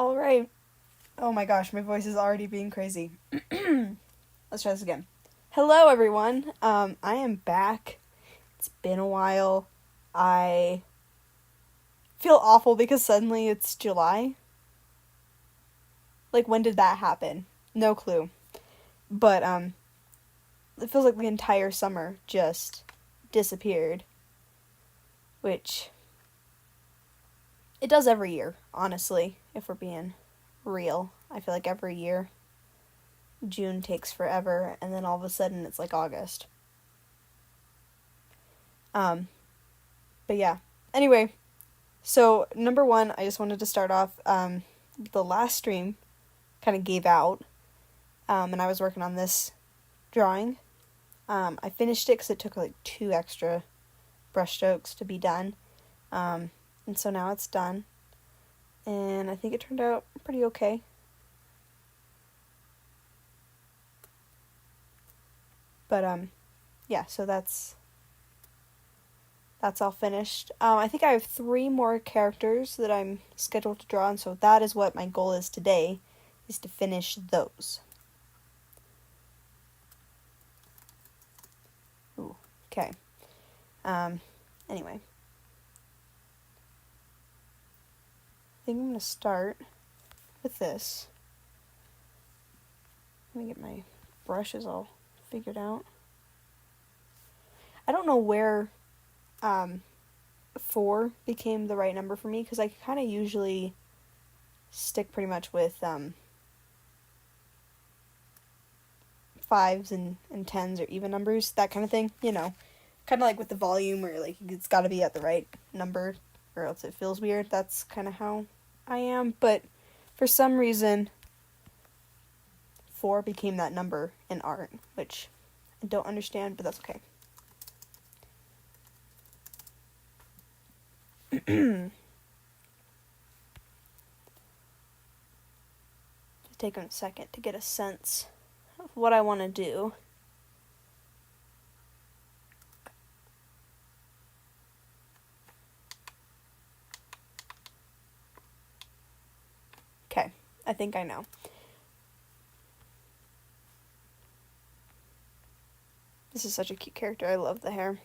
All right. Oh my gosh, my voice is already being crazy. Let's try this again. Hello, everyone. I am back. It's been a while. I feel awful because suddenly it's July. Like, when did that happen? No clue. But, it feels like the entire summer just disappeared. Which, it does every year, honestly, if we're being real. I feel like every year June takes forever, and then all of a sudden it's like August. But yeah. Anyway, so number one, I just wanted to start off, the last stream kind of gave out, and I was working on this drawing. I finished it because it took like 2 extra brush strokes to be done, and so now it's done, and I think it turned out pretty okay. But, yeah, so that's all finished. I think I have 3 more characters that I'm scheduled to draw, and so that is what my goal is today, is to finish those. Ooh, okay. Anyway. I think I'm going to start with this. Let me get my brushes all figured out. I don't know where 4 became the right number for me, because I kind of usually stick pretty much with 5s and 10s or even numbers, that kind of thing, you know. Kind of like with the volume, where like it's got to be at the right number or else it feels weird. That's kind of how I am, but for some reason 4 became that number in art, which I don't understand, but that's okay. Just taking a second to get a sense of what I want to do. Okay, I think I know. This is such a cute character. I love the hair.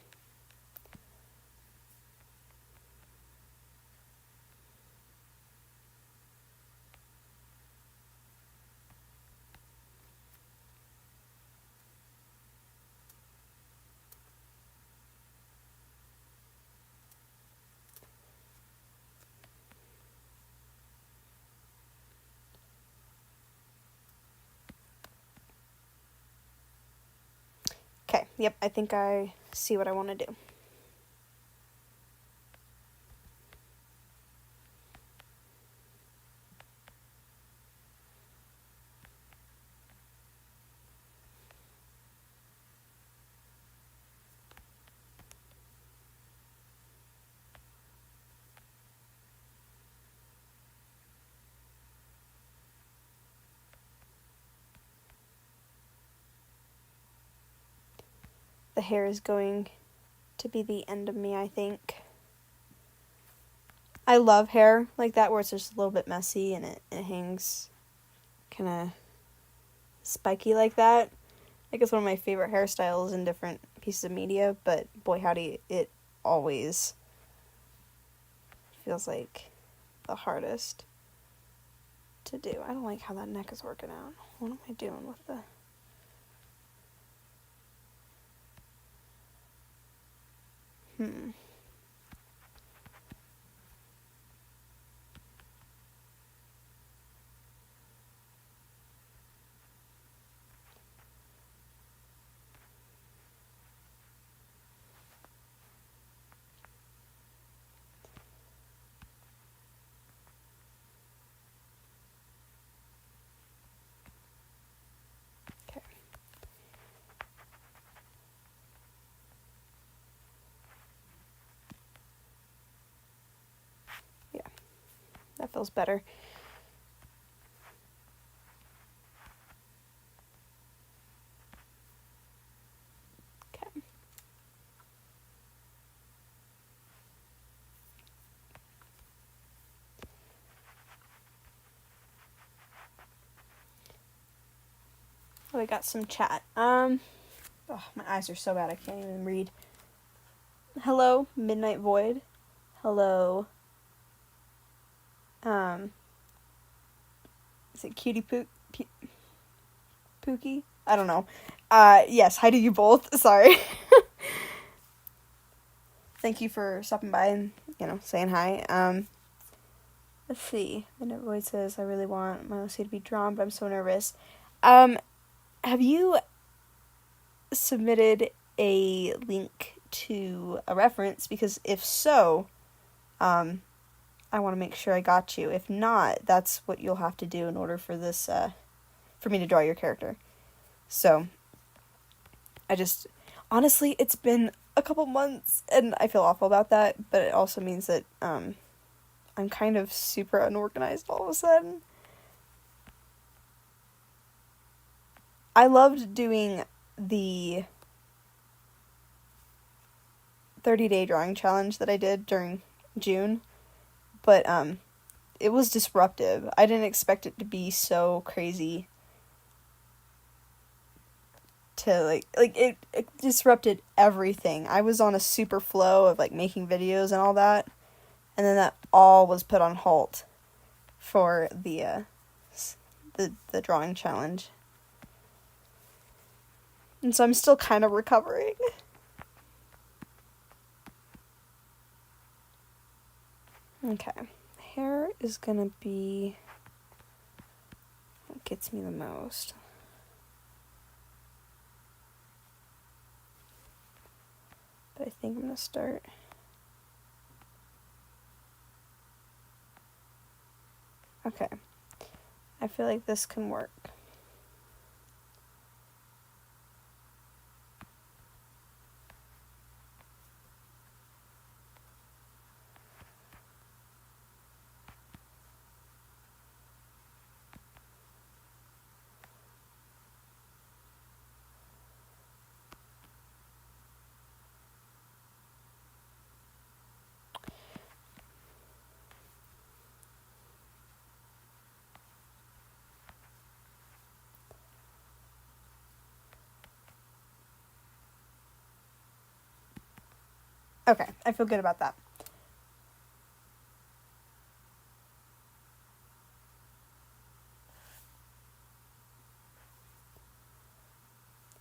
Okay, yep, I think I see what I want to do. The hair is going to be the end of me, I think. I love hair like that, where it's just a little bit messy and it hangs kind of spiky like that. I think it's one of my favorite hairstyles in different pieces of media, but boy howdy, it always feels like the hardest to do. I don't like how that neck is working out. What am I doing with the... Okay. Yeah, that feels better. Okay. Oh, I got some chat. Oh, my eyes are so bad I can't even read. Hello, Midnight Void. Hello. Is it Cutie Pookie? I don't know. Yes, hi to you both. Sorry. Thank you for stopping by and, saying hi. Let's see. Midnight Void says, I really want my OC to be drawn, but I'm so nervous. Have you submitted a link to a reference? Because if so, I want to make sure I got you. If not, that's what you'll have to do in order for this, for me to draw your character. So, honestly, it's been a couple months, and I feel awful about that, but it also means that, I'm kind of super unorganized all of a sudden. I loved doing the 30-day drawing challenge that I did during June, but it was disruptive. I didn't expect it to be so crazy. To it disrupted everything. I was on a super flow of making videos and all that, and then that all was put on halt for the drawing challenge. And so I'm still kind of recovering. Okay. Hair is gonna be what gets me the most. But I think I'm gonna start. Okay. I feel like this can work. Okay, I feel good about that.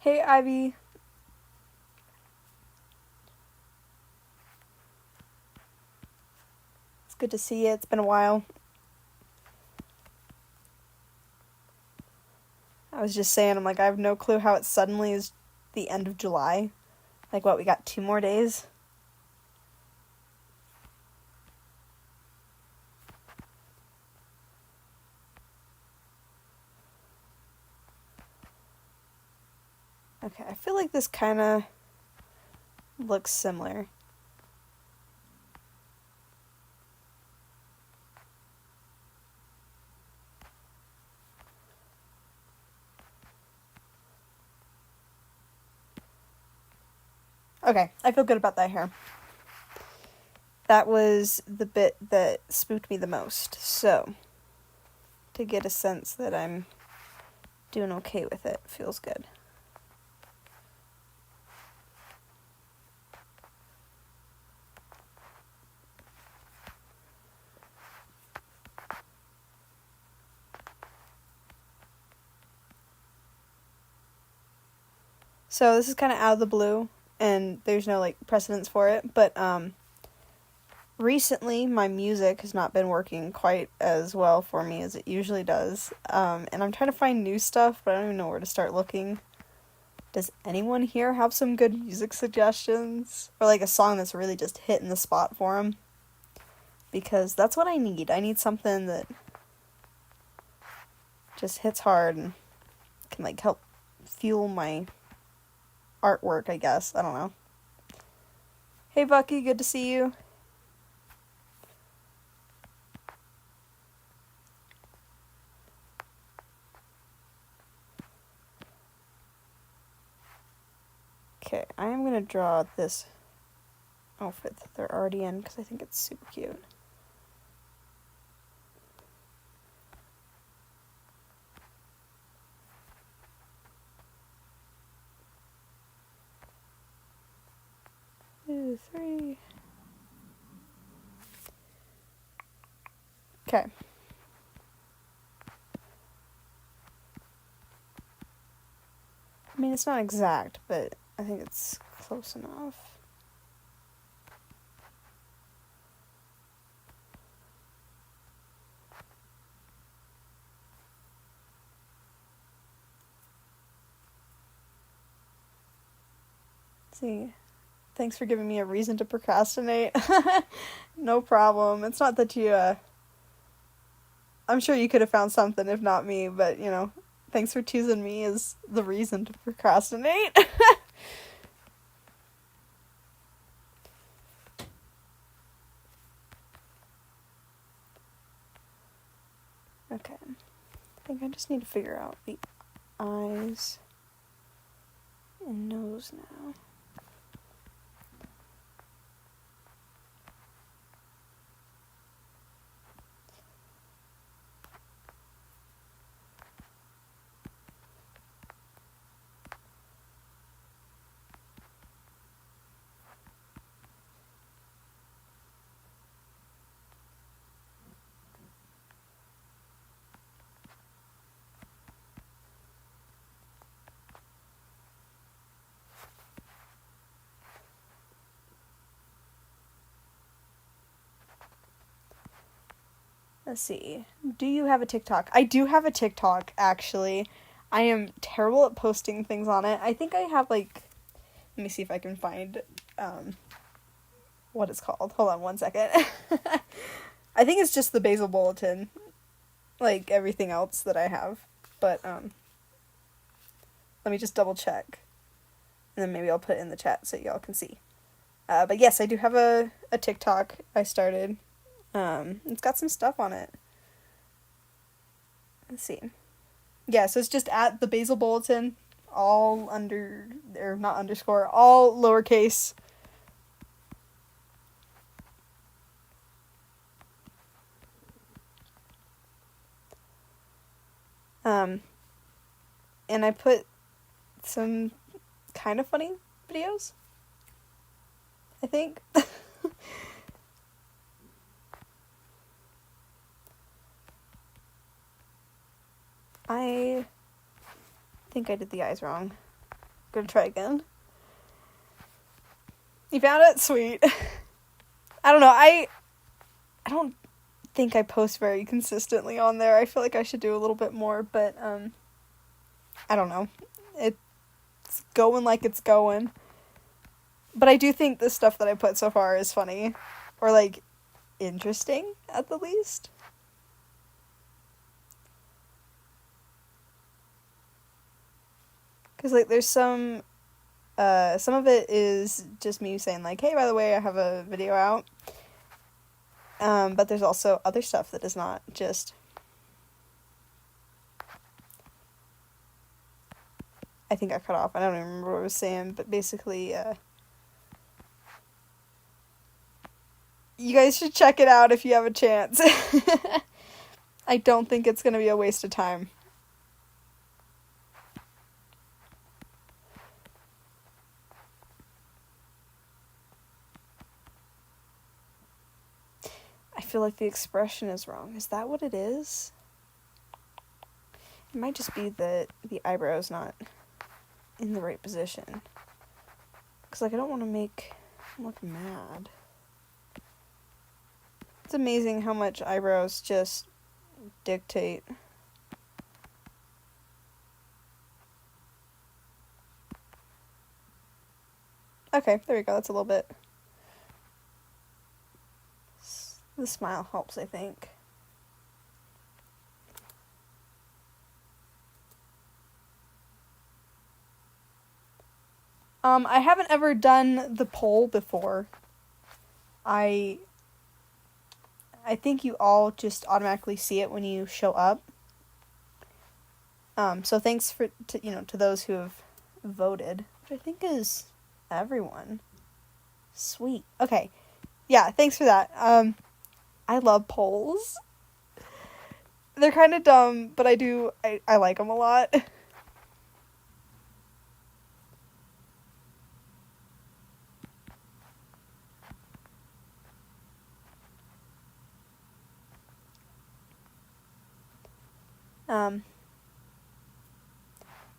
Hey, Ivy. It's good to see you. It's been a while. I was just saying, I have no clue how it suddenly is the end of July. We got 2 more days? Okay, I feel like this kind of looks similar. Okay, I feel good about that hair. That was the bit that spooked me the most, so to get a sense that I'm doing okay with it feels good. So this is kind of out of the blue, and there's no precedence for it, but recently my music has not been working quite as well for me as it usually does, and I'm trying to find new stuff, but I don't even know where to start looking. Does anyone here have some good music suggestions? Or a song that's really just hitting the spot for them? Because that's what I need. I need something that just hits hard and can help fuel my artwork, I guess. I don't know. Hey Bucky, good to see you. Okay, I am going to draw this outfit that they're already in because I think it's super cute. 2, 3. Okay. I mean, it's not exact, but I think it's close enough. Let's see. Thanks for giving me a reason to procrastinate. No problem. It's not that you, I'm sure you could have found something if not me, but, you know, thanks for choosing me as the reason to procrastinate. Okay. I think I just need to figure out the eyes and nose now. Let's see. Do you have a TikTok? I do have a TikTok, actually. I am terrible at posting things on it. I think I have, like... Let me see if I can find, what it's called. Hold on one second. I think it's just the Basil Bulletin. Like, everything else that I have. But, let me just double check. And then maybe I'll put it in the chat so y'all can see. But yes, I do have a TikTok I started. It's got some stuff on it. Let's see. Yeah, so it's just at the Basil Bulletin, all under, or not underscore, all lowercase. And I put some kind of funny videos, I think. I think I did the eyes wrong. I'm gonna try again. You found it? Sweet. I don't know, I don't think I post very consistently on there. I feel like I should do a little bit more, but, I don't know. It's going like it's going. But I do think the stuff that I put so far is funny. Or, like, interesting, at the least. Because, like, there's some of it is just me saying, like, hey, by the way, I have a video out. But there's also other stuff that is not just... I think I cut off. I don't even remember what I was saying, but basically, you guys should check it out if you have a chance. I don't think it's gonna be a waste of time. I feel like the expression is wrong. Is that what it is? It might just be that the eyebrow's not in the right position. Because, like, I don't want to make him look mad. It's amazing how much eyebrows just dictate. Okay, there we go. That's a little bit. The smile helps, I think. I haven't ever done the poll before. I think you all just automatically see it when you show up. So thanks to those who have voted, which I think is everyone. Sweet. Okay. Yeah, thanks for that. I love polls. They're kind of dumb, but I like them a lot.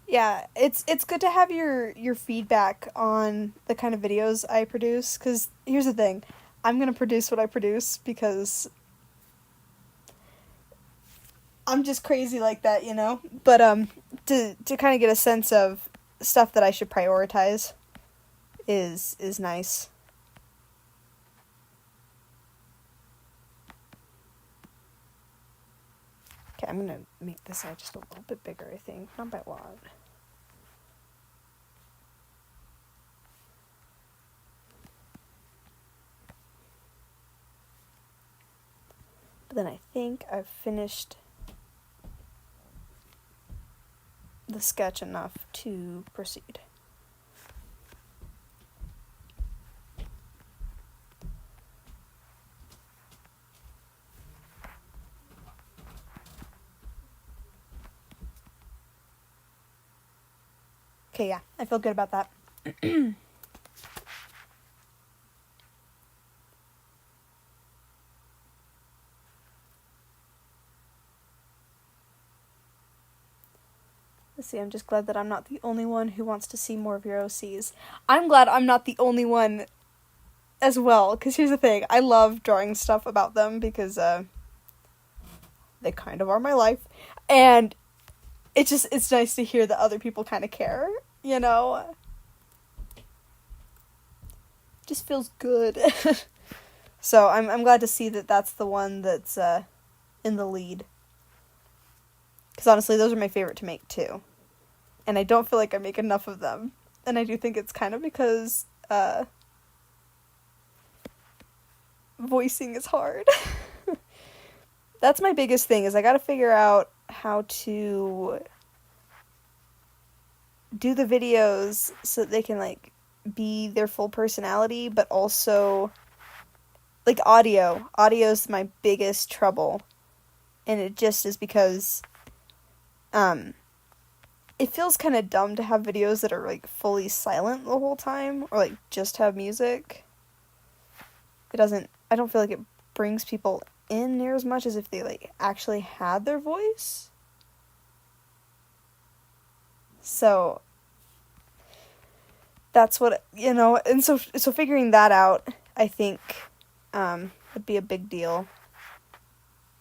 Yeah, it's good to have your feedback on the kind of videos I produce, because here's the thing, I'm gonna produce what I produce because I'm just crazy like that, you know? But to kind of get a sense of stuff that I should prioritize is nice. Okay, I'm gonna make this side just a little bit bigger, I think. Not by a lot. But then I think I've finished the sketch enough to proceed. Okay, yeah, I feel good about that. Let's see, I'm just glad that I'm not the only one who wants to see more of your OCs. I'm glad I'm not the only one as well, because here's the thing, I love drawing stuff about them because they kind of are my life, and it's nice to hear that other people kind of care, you know? Just feels good. So I'm glad to see that that's the one that's in the lead. Because honestly, those are my favorite to make too. And I don't feel like I make enough of them. And I do think it's kind of because voicing is hard. That's my biggest thing, is I gotta figure out how to do the videos so that they can, like, be their full personality, but also, like, audio. Audio is my biggest trouble. And it just is because, it feels kind of dumb to have videos that are, like, fully silent the whole time, or, like, just have music. I don't feel like it brings people in near as much as if they, like, actually had their voice. So that's what, you know, and so figuring that out, I think, would be a big deal.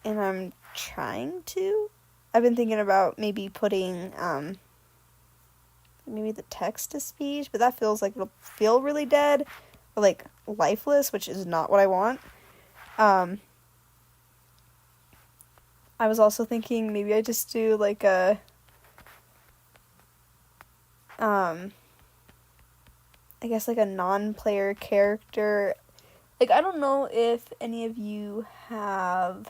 And I'm trying to. I've been thinking about maybe putting, maybe the text to speech, but that feels like it'll feel really dead, or, like, lifeless, which is not what I want. I was also thinking maybe I just do, like, a, I guess, like, a non-player character. Like, I don't know if any of you have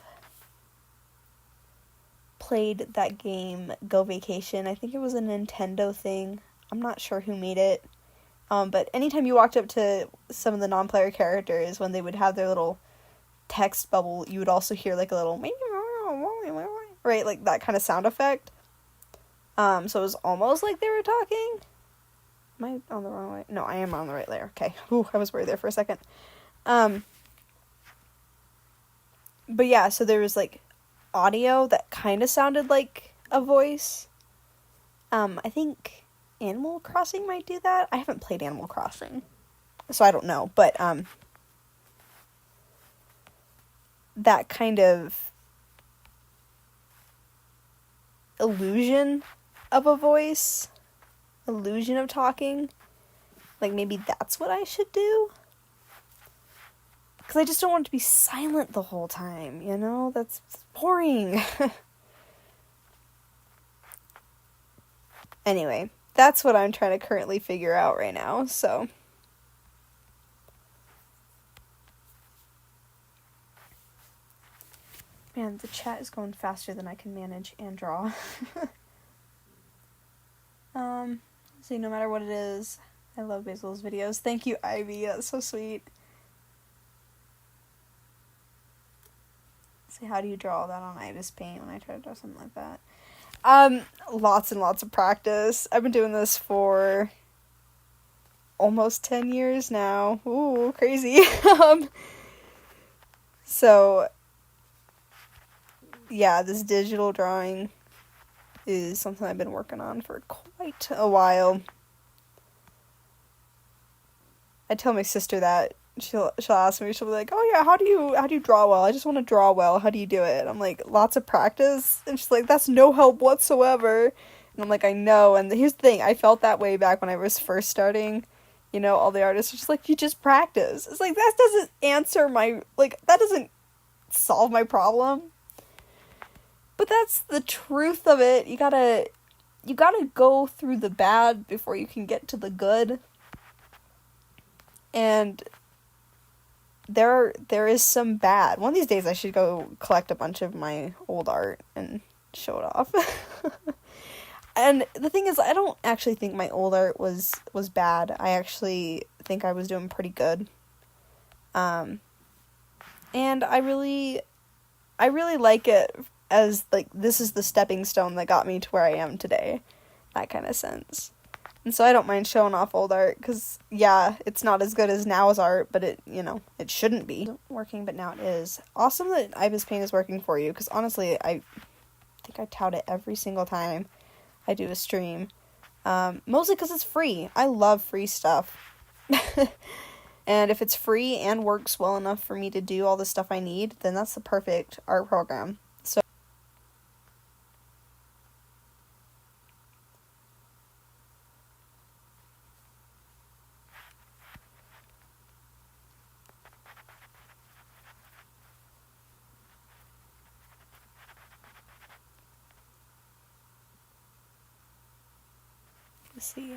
played that game, Go Vacation. I think it was a Nintendo thing. I'm not sure who made it. But anytime you walked up to some of the non-player characters, when they would have their little text bubble, you would also hear, like, a little, right, like, that kind of sound effect. So it was almost like they were talking. Am I on the wrong way? No, I am on the right layer. Okay. Ooh, I was worried there for a second. But yeah, so there was, like, audio that kind of sounded like a voice. I think Animal Crossing might do that. I haven't played Animal Crossing, so I don't know, but that kind of illusion of a voice, illusion of talking, like, maybe that's what I should do. Because I just don't want it to be silent the whole time, you know? That's boring. Anyway, that's what I'm trying to currently figure out right now, so. Man, the chat is going faster than I can manage and draw. See, no matter what it is, I love Basil's videos. Thank you, Ivy. That's so sweet. See, how do you draw that on Ibis Paint when I try to draw something like that? Lots and lots of practice. I've been doing this for almost 10 years now. Ooh, crazy. So, yeah, this digital drawing is something I've been working on for quite a while. I tell my sister that. She'll ask me, she'll be like, "Oh yeah, how do you draw well? I just want to draw well. How do you do it?" I'm like, "Lots of practice." And she's like, "That's no help whatsoever." And I'm like, "I know." And here's the thing, I felt that way back when I was first starting. You know, all the artists are just like, "You just practice." It's like, that doesn't answer my, like, that doesn't solve my problem. But that's the truth of it. You gotta go through the bad before you can get to the good. And there is some bad. One of these days I should go collect a bunch of my old art and show it off. And the thing is, I don't actually think my old art was bad. I actually think I was doing pretty good. And I really like it as, like, this is the stepping stone that got me to where I am today. That kind of sense. And so I don't mind showing off old art, because, yeah, it's not as good as now's art, but it, you know, it shouldn't be working, but now it is. Awesome that Ibis Paint is working for you, because honestly, I think I tout it every single time I do a stream. Mostly because it's free. I love free stuff. And if it's free and works well enough for me to do all the stuff I need, then that's the perfect art program. So let's see.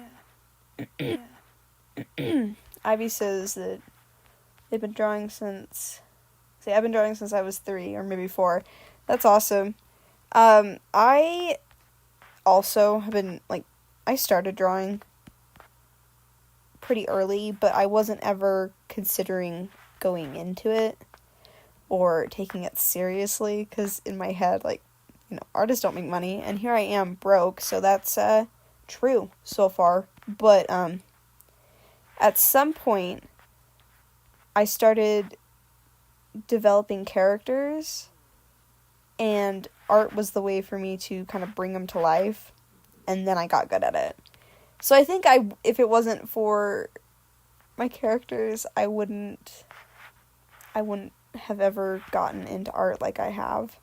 Ivy says that they've been drawing since... See, I've been drawing since I was 3, or maybe 4. That's awesome. I also have been, like, I started drawing pretty early, but I wasn't ever considering going into it or taking it seriously, because in my head, like, you know, artists don't make money, and here I am broke, so that's true so far. But at some point I started developing characters, and art was the way for me to kind of bring them to life, and then I got good at it. So I think if it wasn't for my characters, I wouldn't have ever gotten into art like I have.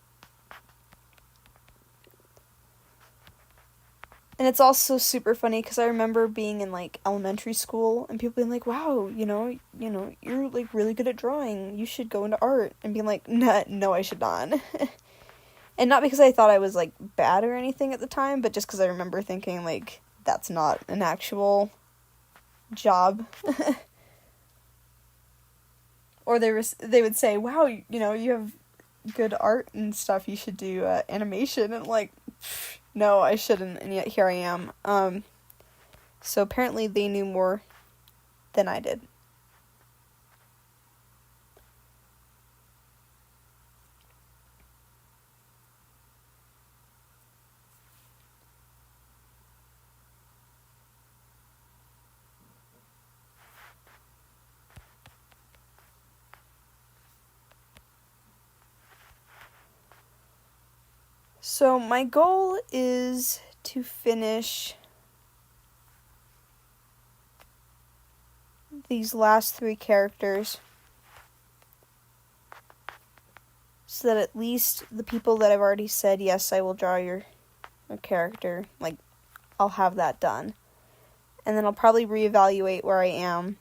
And it's also super funny because I remember being in, like, elementary school and people being like, "Wow, you know, you're, like, really good at drawing. You should go into art." And being like, no, I should not. And not because I thought I was, like, bad or anything at the time, but just because I remember thinking, like, that's not an actual job. Or they would say, "Wow, you know, you have good art and stuff. You should do animation." And, like, no, I shouldn't, and yet here I am. So apparently they knew more than I did. So my goal is to finish these last 3 characters so that at least the people that I've already said, "Yes, I will draw your character," like, I'll have that done. And then I'll probably reevaluate where I am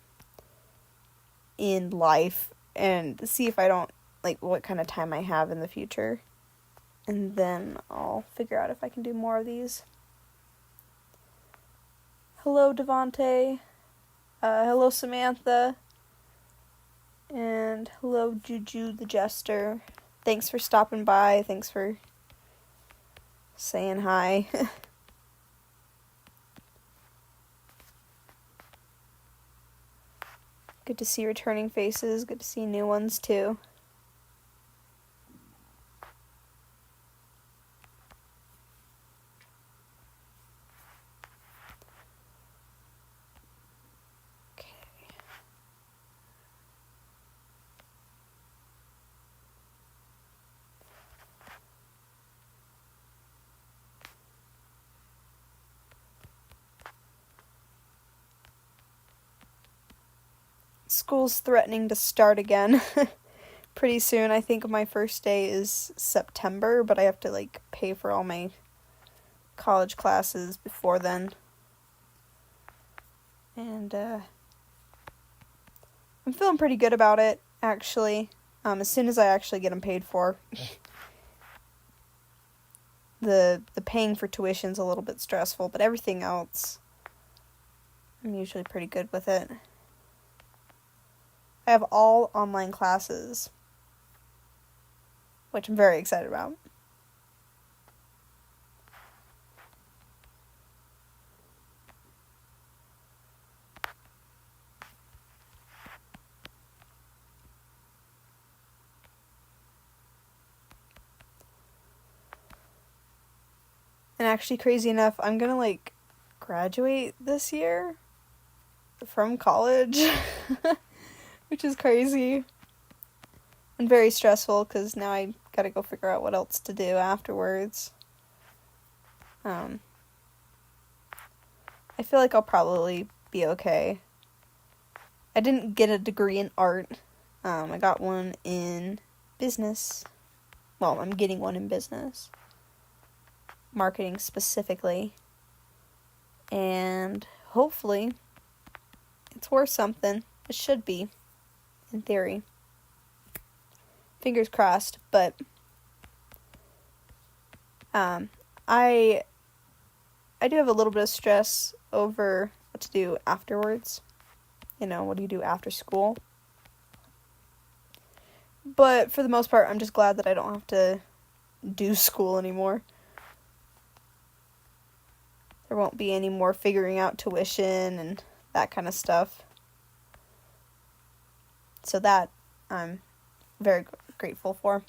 in life and see if I don't, like, what kind of time I have in the future. And then I'll figure out if I can do more of these. Hello, Devante. Hello, Samantha. And hello, Juju the Jester. Thanks for stopping by. Thanks for saying hi. Good to see returning faces. Good to see new ones, too. school's threatening to start again pretty soon. I think my first day is September, but I have to, like, pay for all my college classes before then. And, I'm feeling pretty good about it, actually. As soon as I actually get them paid for. The paying for tuition's a little bit stressful, but everything else, I'm usually pretty good with it. I have all online classes, which I'm very excited about. And actually, crazy enough, I'm gonna, like, graduate this year from college, which is crazy and very stressful because now I gotta go figure out what else to do afterwards. I feel like I'll probably be okay. I didn't get a degree in art. I got one in business. Well, I'm getting one in business. Marketing specifically. And hopefully it's worth something. It should be, in theory. Fingers crossed, but I do have a little bit of stress over what to do afterwards. You know, what do you do after school? But for the most part, I'm just glad that I don't have to do school anymore. There won't be any more figuring out tuition and that kind of stuff. So that I'm very grateful for.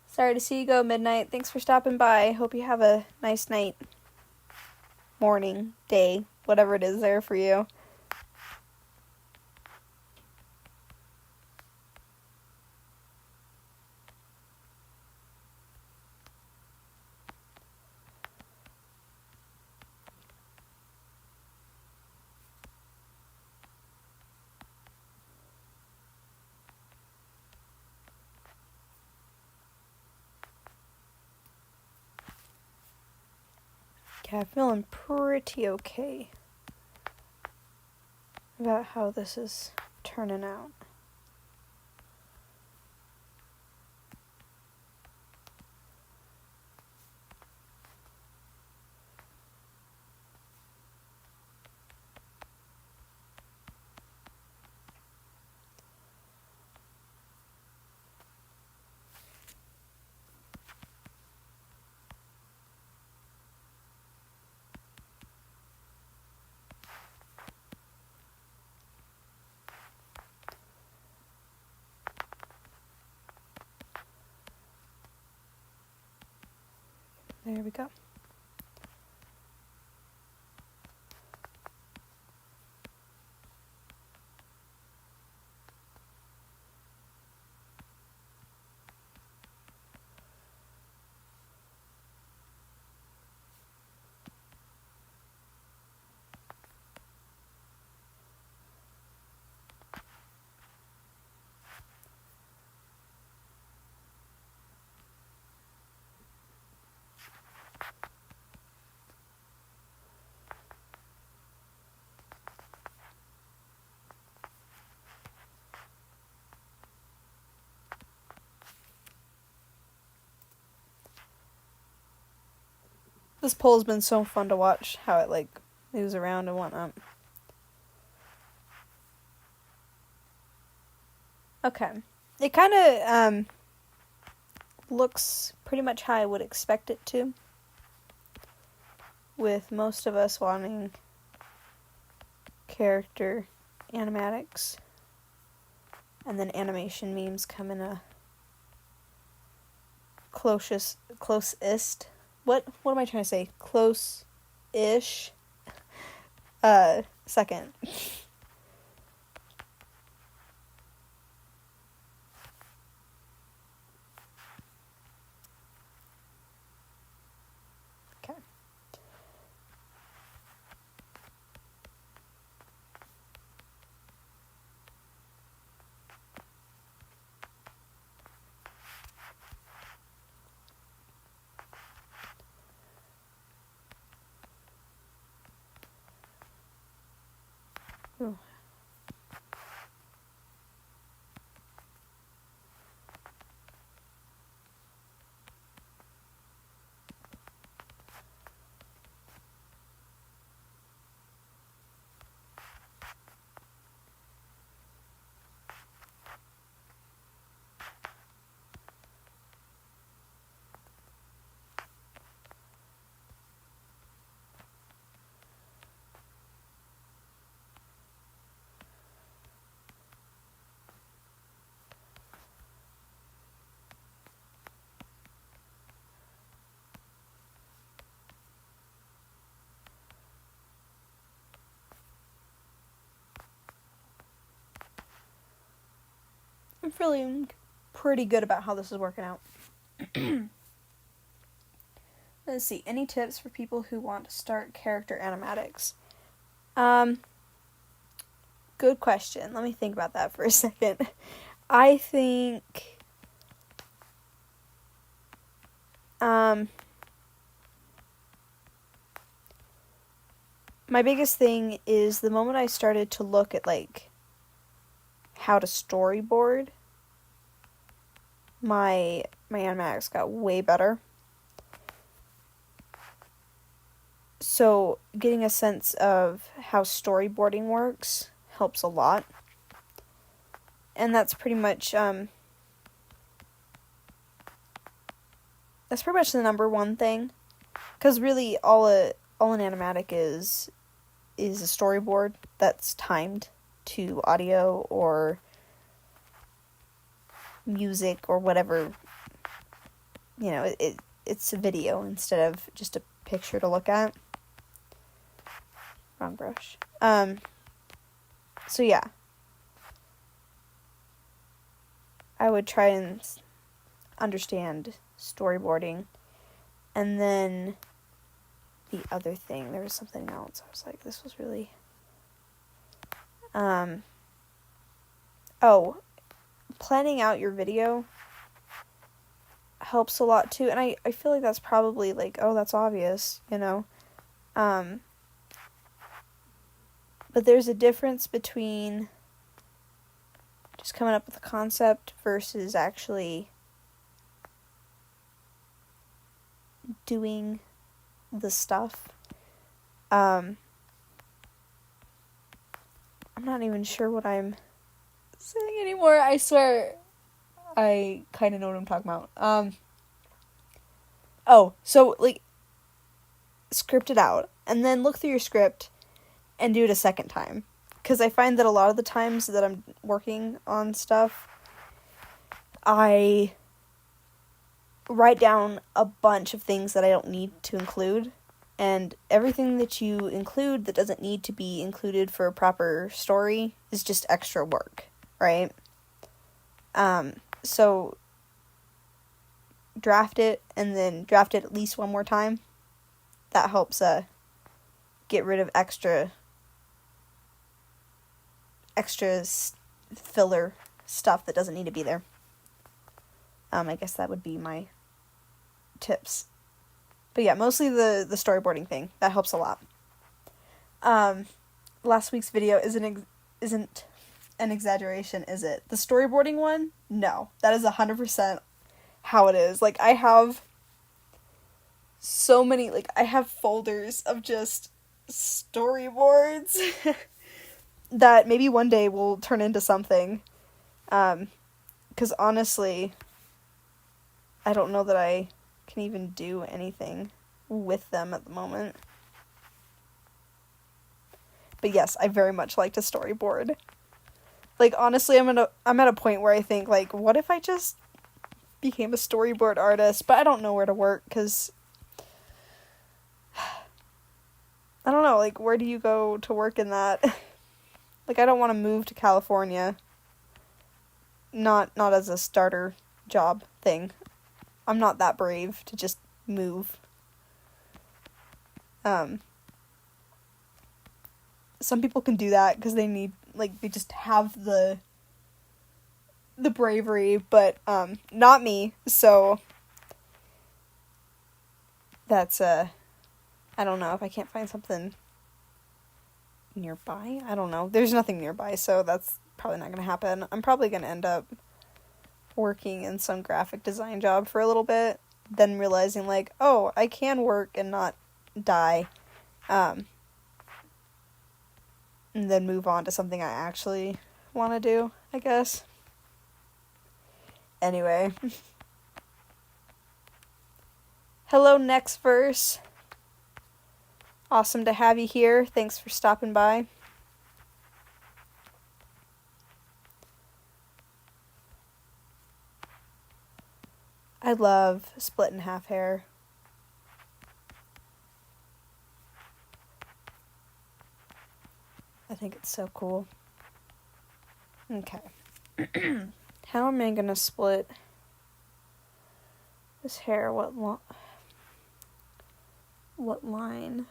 Sorry to see you go, Midnight. Thanks for stopping by. Hope you have a nice night, morning, day, whatever it is there for you. Yeah, I'm feeling pretty okay about how this is turning out. There we go. This poll's been so fun to watch, how it, like, moves around and whatnot. Okay. It kind of, looks pretty much how I would expect it to. With most of us wanting character animatics. And then animation memes come in a closest. What am I trying to say? Close-ish second. Okay. Ooh. I'm feeling pretty good about how this is working out. Let's see. Any tips for people who want to start character animatics? Good question. Let me think about that for a second. I think my biggest thing is the moment I started to look at like how to storyboard, my animatics got way better. So getting a sense of how storyboarding works helps a lot. And that's pretty much the number one thing. Because really all an animatic is a storyboard that's timed to audio or music or whatever. You know, it's a video instead of just a picture to look at. Wrong brush. So yeah. I would try and understand storyboarding. And then the other thing, there was something else. I was like, this was really... planning out your video helps a lot too. And I feel like that's probably like, oh, that's obvious, you know? But there's a difference between just coming up with a concept versus actually doing the stuff. I'm not even sure what I'm saying anymore. I swear I kind of know what I'm talking about. So like script it out and then look through your script and do it a second time. Because I find that a lot of the times that I'm working on stuff, I write down a bunch of things that I don't need to include. And everything that you include that doesn't need to be included for a proper story is just extra work, right? So draft it and then draft it at least one more time. That helps get rid of extra filler stuff that doesn't need to be there. I guess that would be my tips. But yeah, mostly the storyboarding thing. That helps a lot. Last week's video isn't an exaggeration, is it? The storyboarding one? No. That is 100% how it is. Like, I have so many, like, I have folders of just storyboards that maybe one day will turn into something. 'Cause honestly, I don't know that I can even do anything with them at the moment. But yes, I very much like to storyboard. Like, honestly, I'm at a point where I think, like, what if I just became a storyboard artist? But I don't know where to work, because I don't know, like, where do you go to work in that? Like, I don't want to move to California. Not as a starter job thing. I'm not that brave to just move. Some people can do that because they need, like, they just have the bravery, but not me. So that's I don't know, if I can't find something nearby. I don't know. There's nothing nearby, so that's probably not going to happen. I'm probably going to end up working in some graphic design job for a little bit, then realizing, like, oh, I can work and not die, and then move on to something I actually want to do, I guess. Anyway. Hello, next verse. Awesome to have you here. Thanks for stopping by. I love split in half hair. I think it's so cool. Okay. How am I gonna split this hair? What line?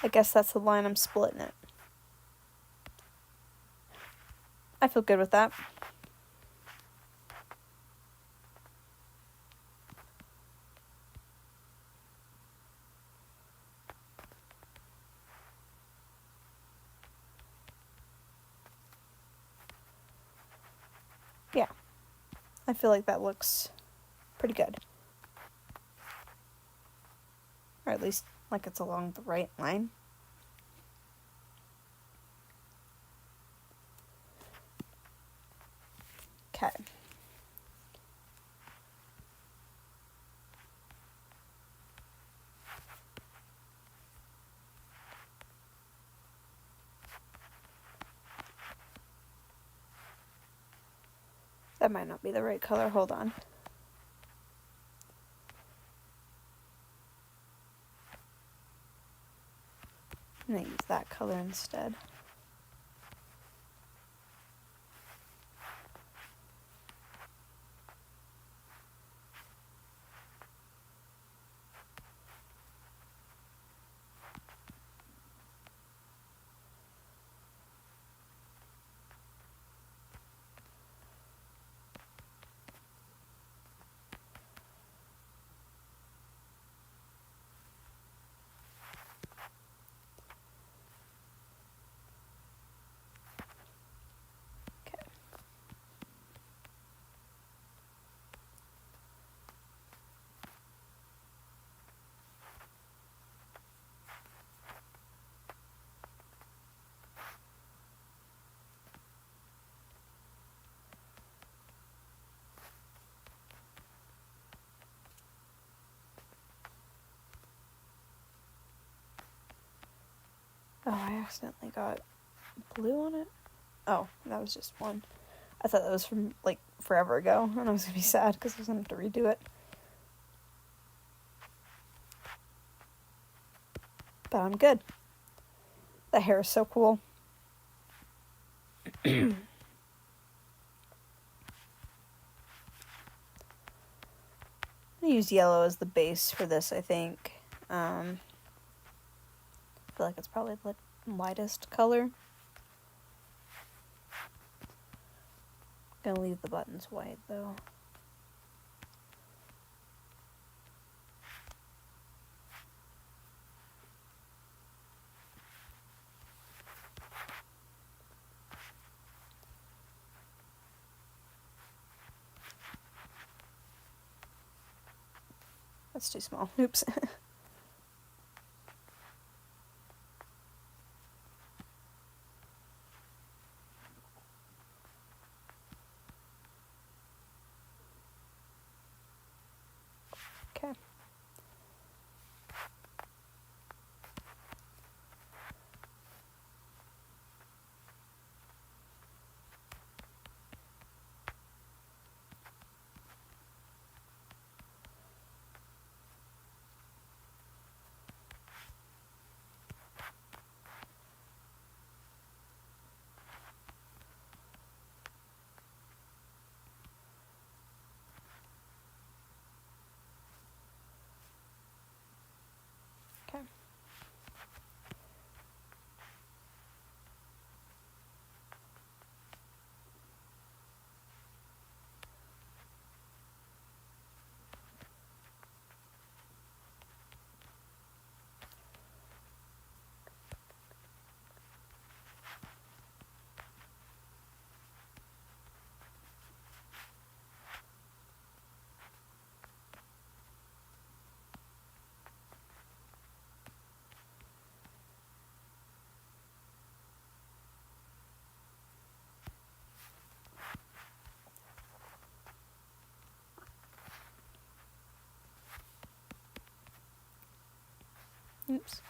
I guess that's the line I'm splitting it. I feel good with that. Yeah. I feel like that looks pretty good. Or at least like it's along the right line. Okay. That might not be the right color. Hold on. I'm going to use that color instead. Oh, I accidentally got blue on it. Oh, that was just one. I thought that was from, like, forever ago, and I was going to be sad because I was going to have to redo it. But I'm good. The hair is so cool. I'm going to use yellow as the base for this, I think. I feel like it's probably the lightest color. Gonna leave the buttons white though. That's too small. Oops. Okay. Oops.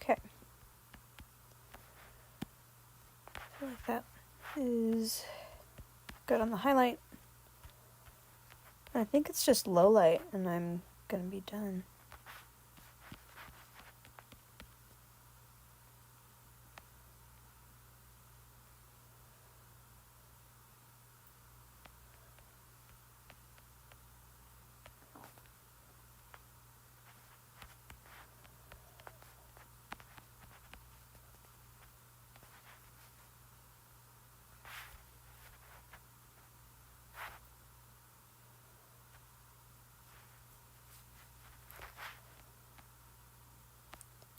Okay. I feel like that is good on the highlight. I think it's just low light and I'm gonna be done.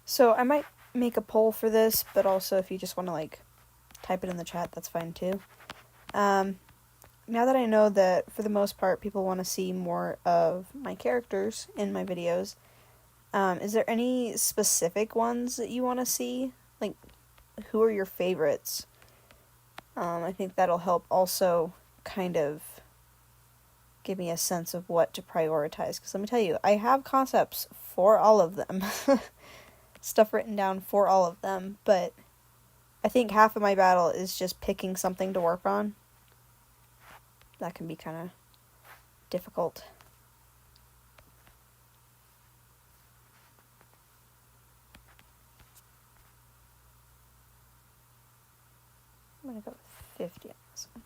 So I might make a poll for this, but also if you just want to like type it in the chat, that's fine too. Now that I know that for the most part people want to see more of my characters in my videos, is there any specific ones that you want to see? Like, who are your favorites? I think that'll help also kind of give me a sense of what to prioritize. Because let me tell you, I have concepts for all of them. Stuff written down for all of them, but I think half of my battle is just picking something to work on. That can be kind of difficult. I'm going to go with 50 on this one.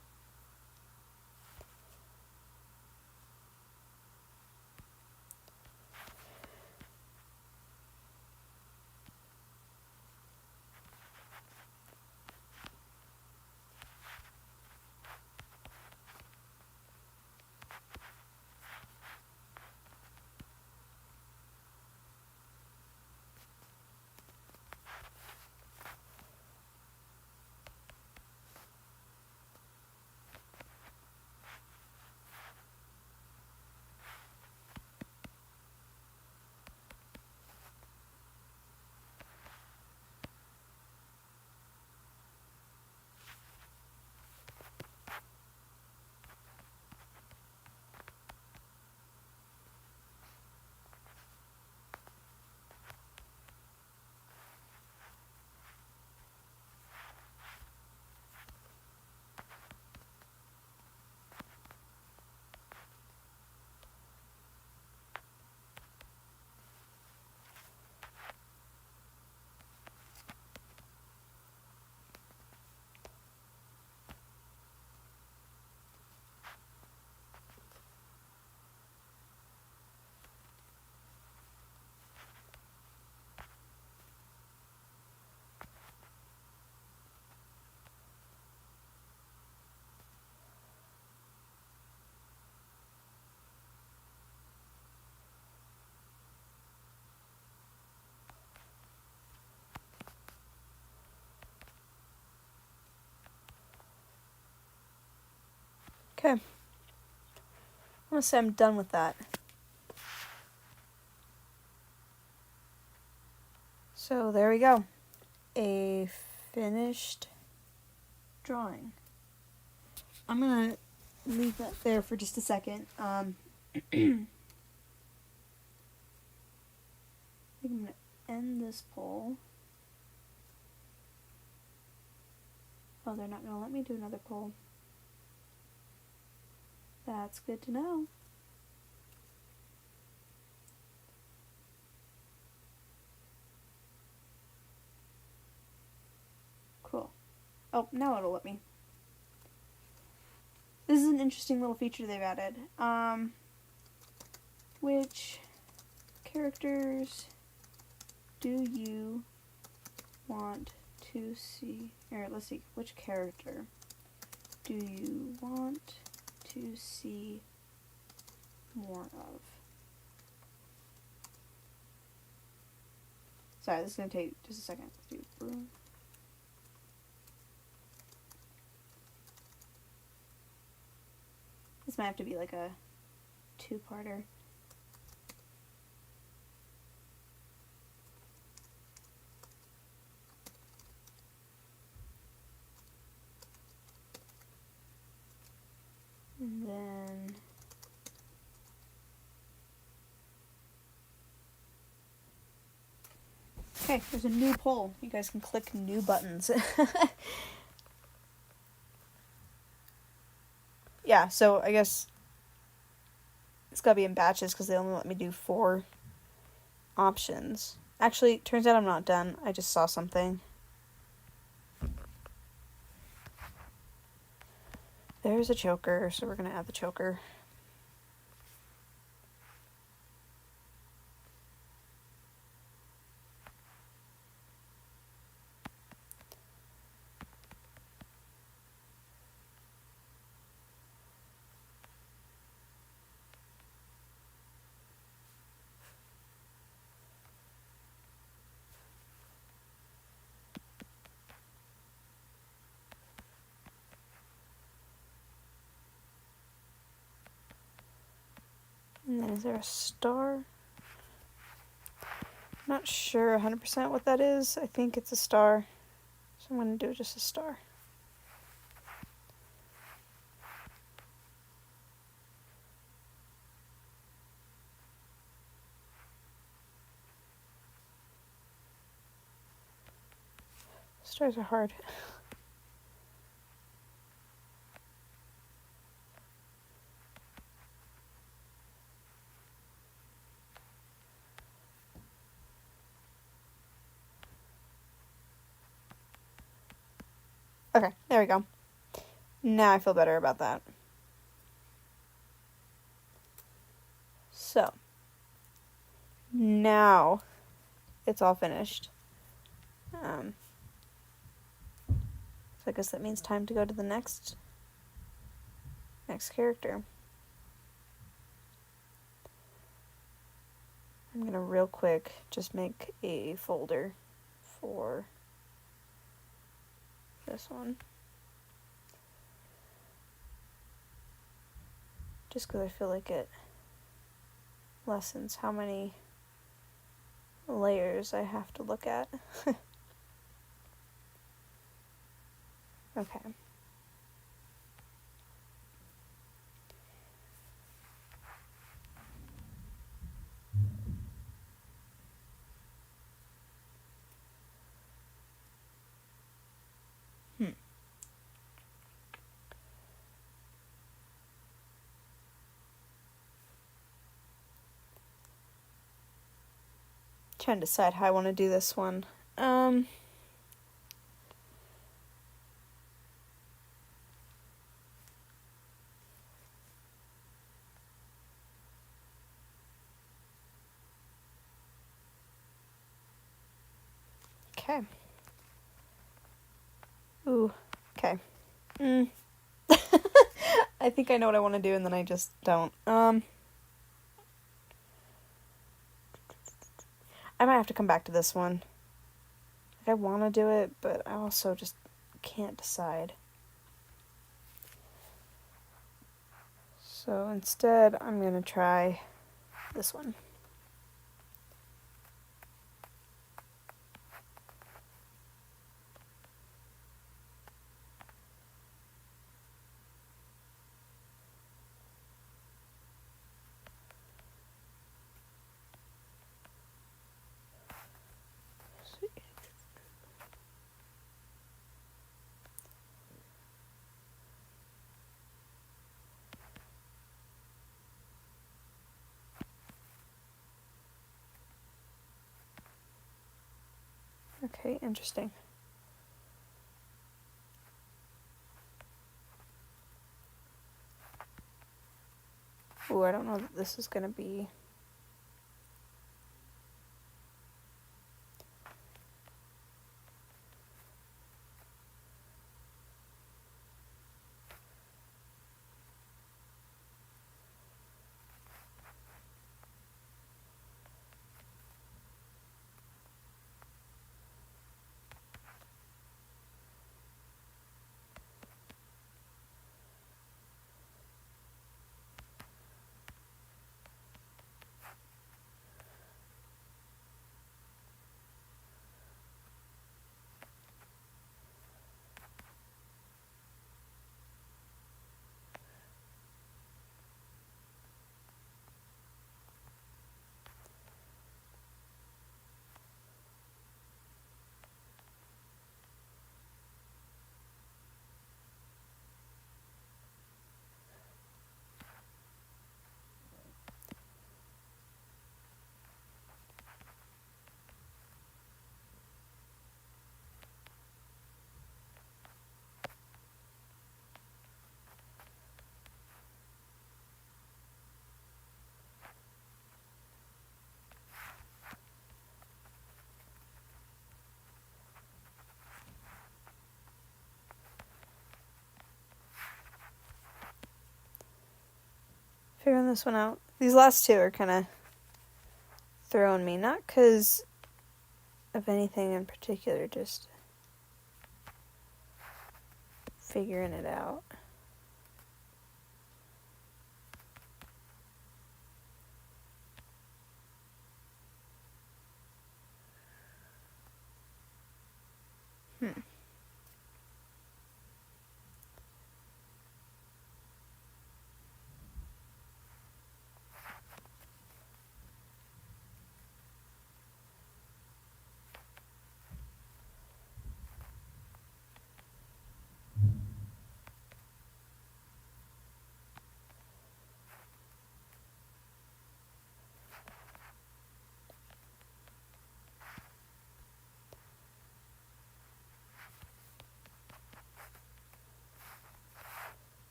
Okay. I'm going to say I'm done with that. So there we go. A finished drawing. I'm going to leave that there for just a second. I think I'm going to end this poll. Oh, they're not going to let me do another poll. That's good to know. Cool. Oh, now it'll let me. This is an interesting little feature they've added. Which characters do you want to see? Or let's see, which character do you want to see more of? Sorry, this is going to take just a second. This might have to be like a two-parter. And then okay, there's a new poll. You guys can click new buttons. Yeah, so I guess it's gotta be in batches because they only let me do 4 options. Actually, turns out I'm not done. I just saw something. There's a choker, so we're gonna add the choker. And then is there a star? Not sure 100% what that is. I think it's a star. So I'm going to do just a star. Stars are hard. Okay, there we go. Now I feel better about that. So, now it's all finished. So I guess that means time to go to the next character. I'm gonna real quick just make a folder for this one. Just because I feel like it lessens how many layers I have to look at. Okay. Trying to decide how I want to do this one. Okay. Ooh, okay. I think I know what I want to do, and then I just don't. I might have to come back to this one. Like, I want to do it, but I also just can't decide. So instead, I'm going to try this one. Okay, interesting. Ooh, I don't know that this is gonna be... figuring this one out. These last two are kind of throwing me, not because of anything in particular, just figuring it out.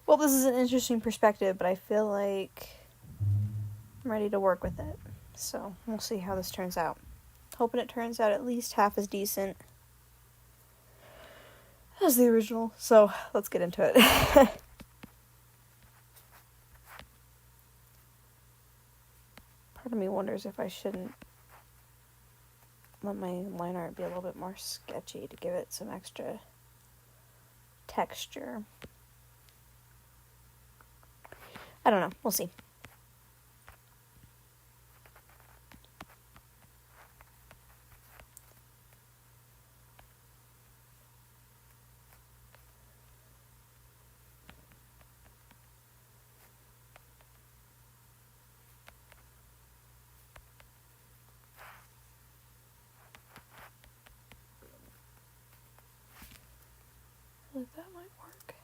Well, this is an interesting perspective, but I feel like I'm ready to work with it. So we'll see how this turns out. Hoping it turns out at least half as decent as the original. So let's get into it. Part of me wonders if I shouldn't let my line art be a little bit more sketchy to give it some extra texture. I don't know. We'll see. I think that might work.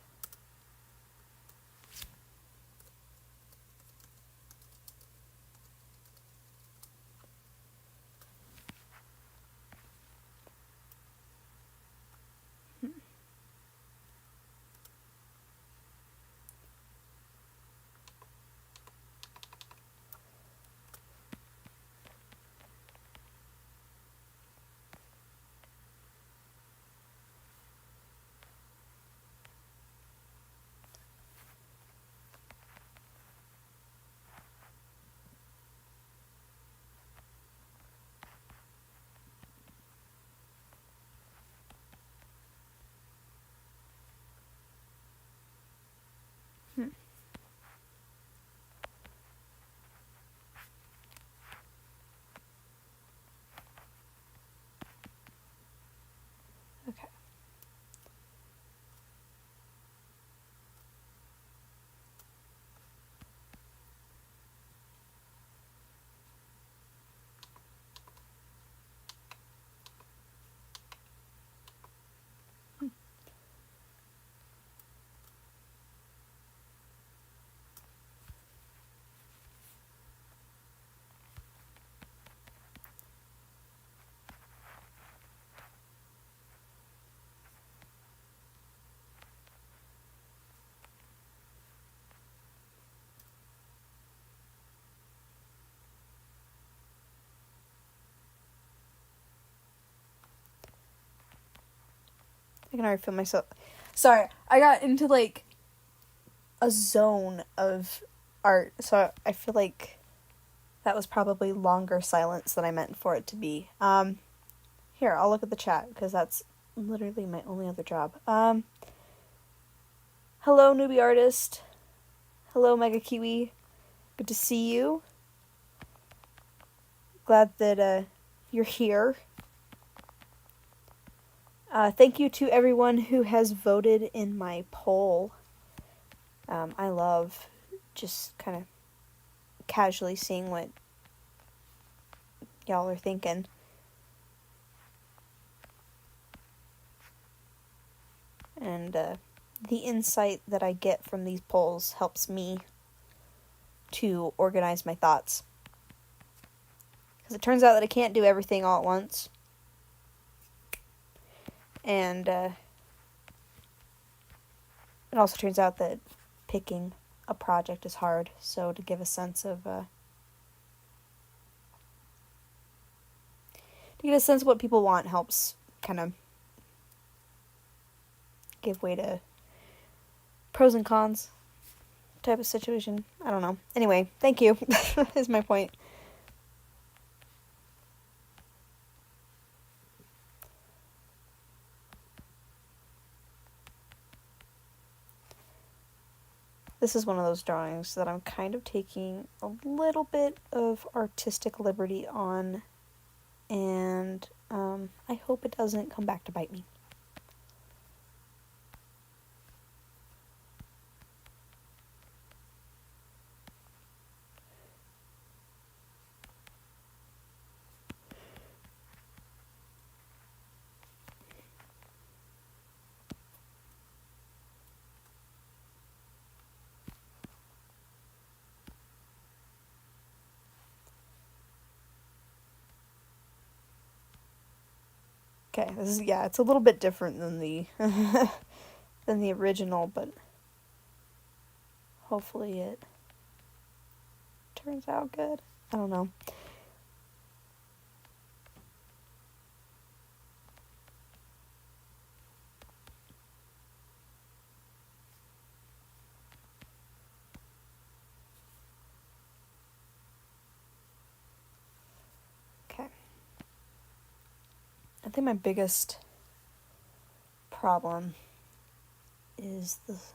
Okay. I can already feel myself. Sorry, I got into like a zone of art, so I feel like that was probably longer silence than I meant for it to be. Here, I'll look at the chat because that's literally my only other job. Hello, newbie artist. Hello, Mega Kiwi. Good to see you. Glad that you're here. Thank you to everyone who has voted in my poll. I love just kind of casually seeing what y'all are thinking. And the insight that I get from these polls helps me to organize my thoughts. Because it turns out that I can't do everything all at once. And it also turns out that picking a project is hard. So to give a sense of what people want helps kind of give way to pros and cons type of situation. I don't know. Anyway, thank you. Is my point. This is one of those drawings that I'm kind of taking a little bit of artistic liberty on, and I hope it doesn't come back to bite me. Okay, it's a little bit different than the than the original, but hopefully it turns out good. I don't know. Okay. I think my biggest problem is this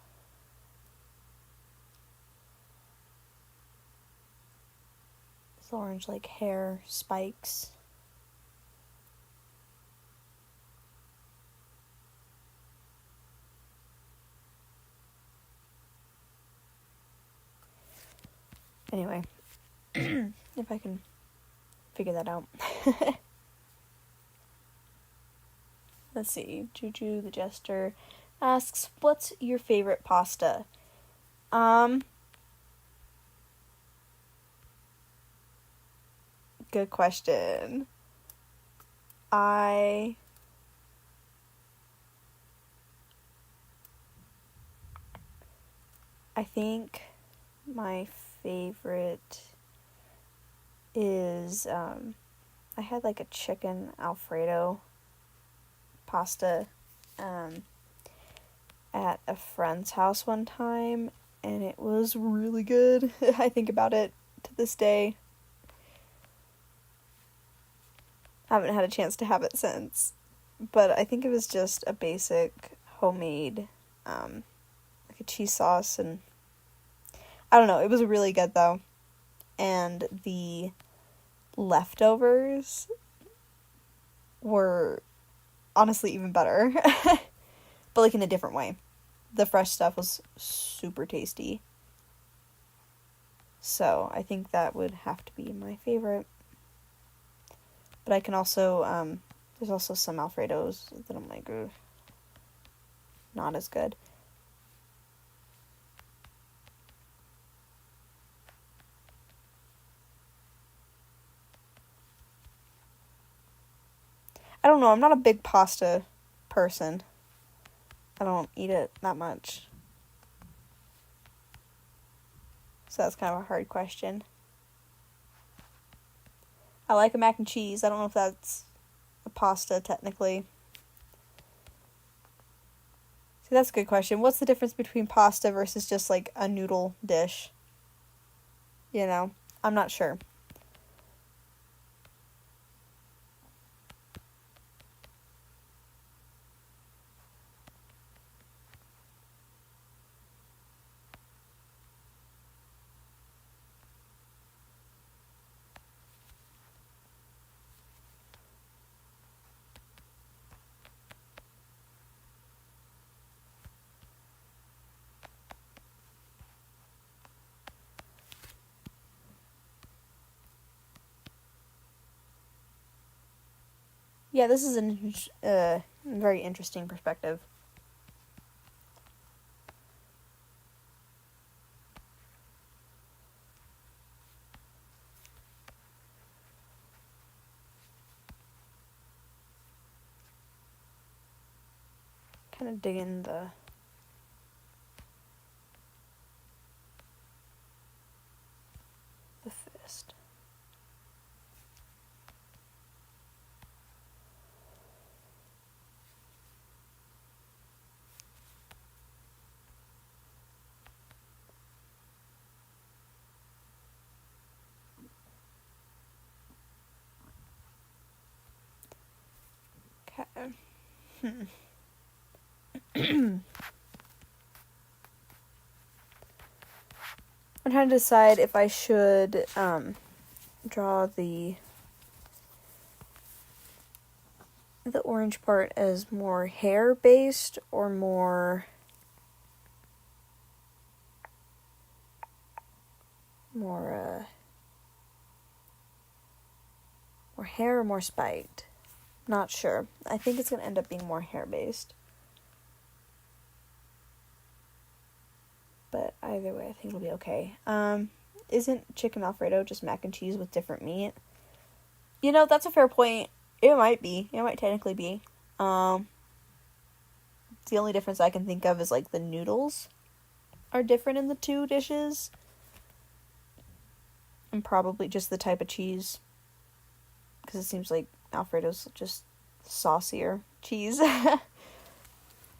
orange like hair spikes. Anyway, if I can figure that out. Let's see. Juju the Jester asks, what's your favorite pasta? Good question. I think my favorite is I had like a chicken Alfredo pasta at a friend's house one time, and it was really good. I think about it to this day. I haven't had a chance to have it since, but I think it was just a basic homemade like a cheese sauce, and I don't know, it was really good though. And the leftovers were honestly even better. But like in a different way. The fresh stuff was super tasty. So I think that would have to be my favorite. But I can also, there's also some Alfredos that I'm like, ugh, not as good. I don't know, I'm not a big pasta person. I don't eat it that much. So that's kind of a hard question. I like a mac and cheese. I don't know if that's a pasta technically. See, that's a good question. What's the difference between pasta versus just like a noodle dish? You know, I'm not sure. Yeah, this is a very interesting perspective. Kind of digging the fist. Okay. I'm trying to decide if I should draw the orange part as more hair based or more hair or more spiked. Not sure. I think it's gonna end up being more hair based. But either way, I think it'll be okay. Isn't chicken Alfredo just mac and cheese with different meat? You know, that's a fair point. It might be. It might technically be. The only difference I can think of is, like, the noodles are different in the two dishes. And probably just the type of cheese. Because it seems like Alfredo's just saucier cheese.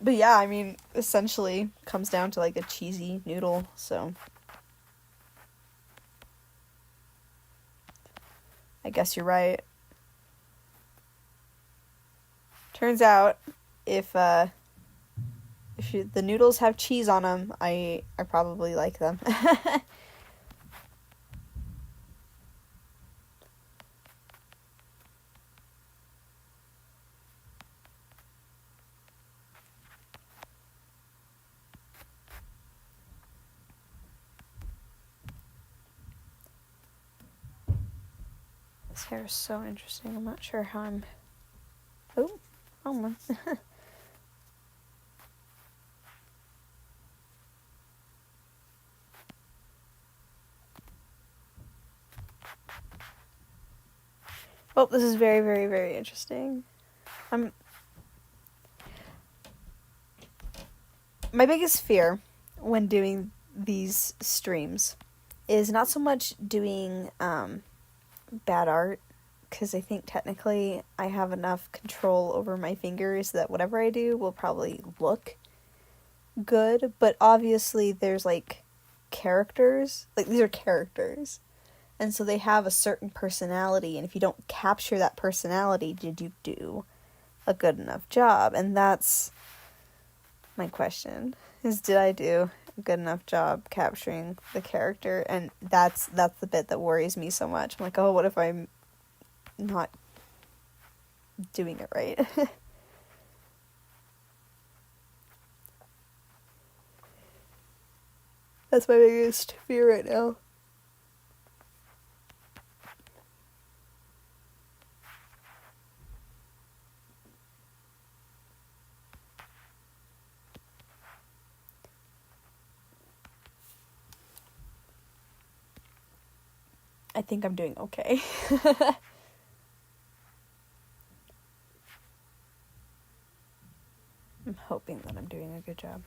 But yeah, I mean, essentially comes down to, like, a cheesy noodle, so I guess you're right. Turns out, if the noodles have cheese on them, I probably like them. This hair is so interesting. I'm not sure how I'm... Oh, wrong one. Oh, this is very, very, very interesting. My biggest fear when doing these streams is not so much doing bad art, because I think technically I have enough control over my fingers that whatever I do will probably look good, but obviously there's, like, characters. Like, these are characters. And so they have a certain personality, and if you don't capture that personality, did you do a good enough job? And that's my question, is did I do a good enough job capturing the character? And that's the bit that worries me so much. I'm like, oh, what if I'm not doing it right? That's my biggest fear right now. I think I'm doing okay. I'm hoping that I'm doing a good job.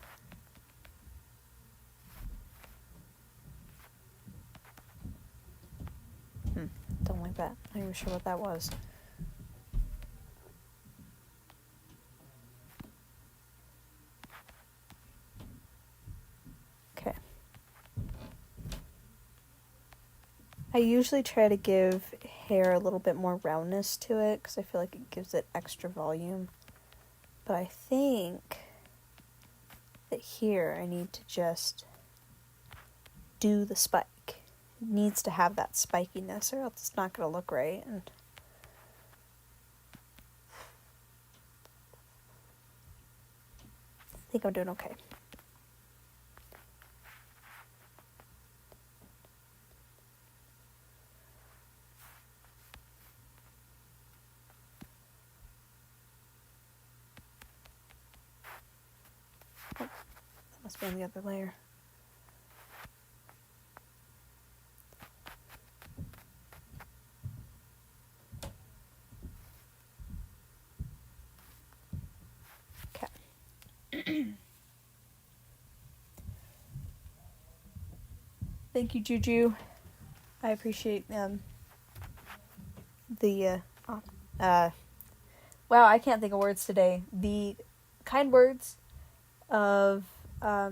Don't like that. Not even sure what that was. Okay. I usually try to give hair a little bit more roundness to it, because I feel like it gives it extra volume. But I think that here I need to just do the spike. It needs to have that spikiness, or else it's not going to look right. And I think I'm doing okay. to be on the other layer. Okay. Thank you, Juju. I appreciate wow, I can't think of words today. The kind words of yeah,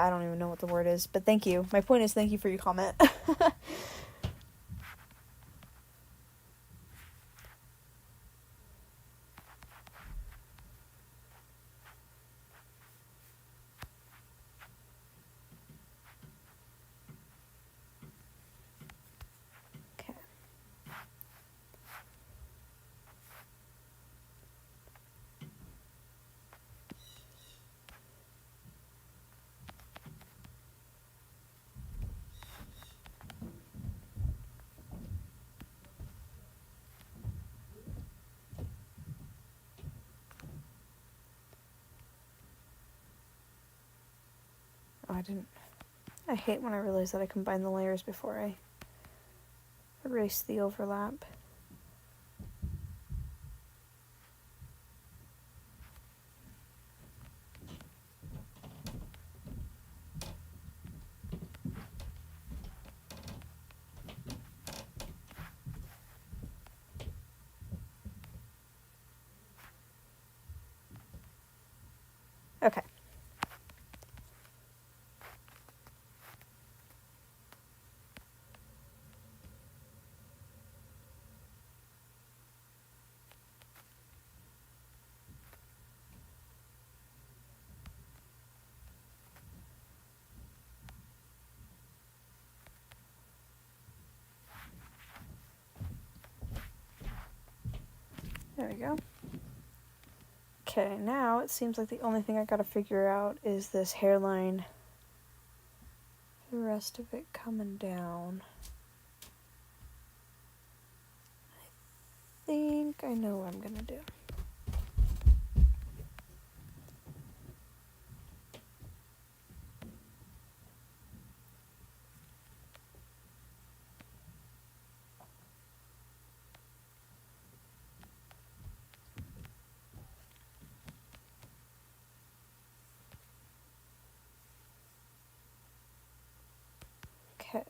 I don't even know what the word is, but thank you. My point is thank you for your comment. Okay. Oh, I hate when I realize that I combine the layers before I erase the overlap. Okay. There we go. Okay, now it seems like the only thing I gotta figure out is this hairline. The rest of it coming down. I think I know what I'm gonna do. Okay.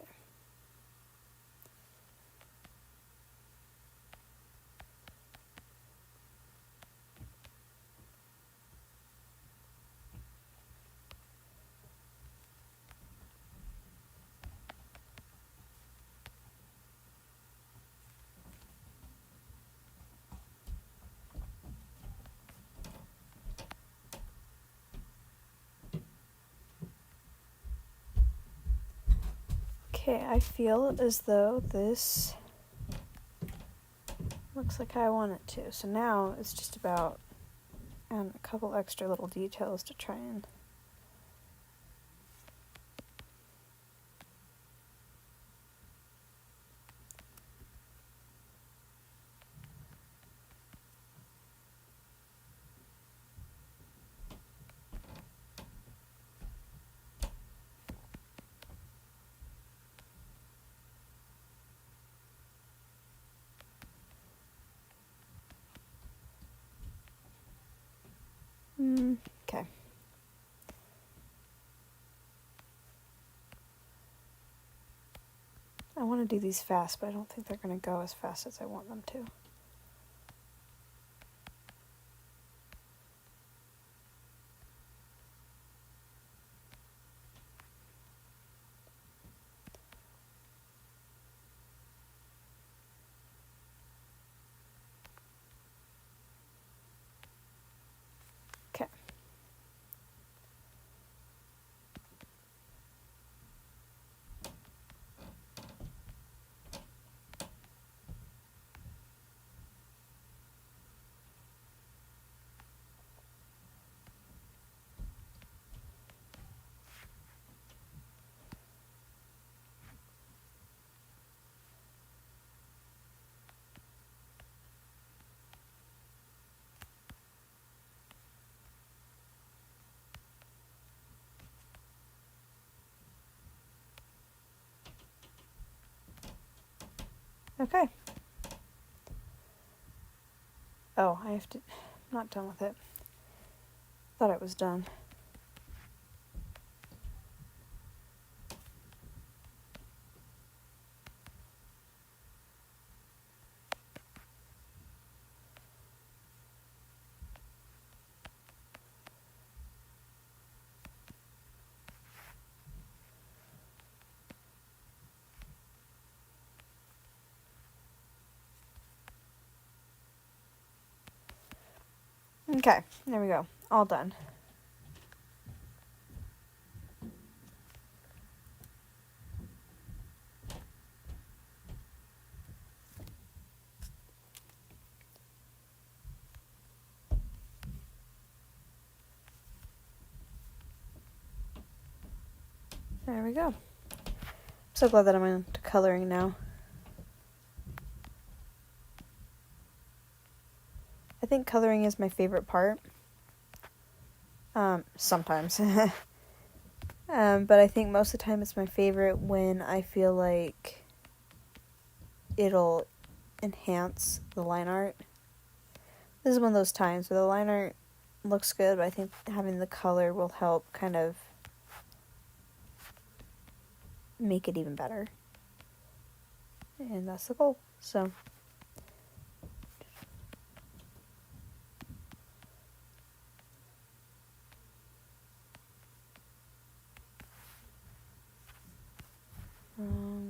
Okay, I feel as though this looks like I want it to. So now it's just about a couple extra little details to try and okay. I want to do these fast, but I don't think they're going to go as fast as I want them to. Okay. Okay. Oh, I have to... I'm not done with it. Thought it was done. Okay, there we go. All done. There we go. I'm so glad that I'm into coloring now. I think coloring is my favorite part. Sometimes. But I think most of the time it's my favorite when I feel like it'll enhance the line art. This is one of those times where the line art looks good, but I think having the color will help kind of make it even better. And that's the goal. So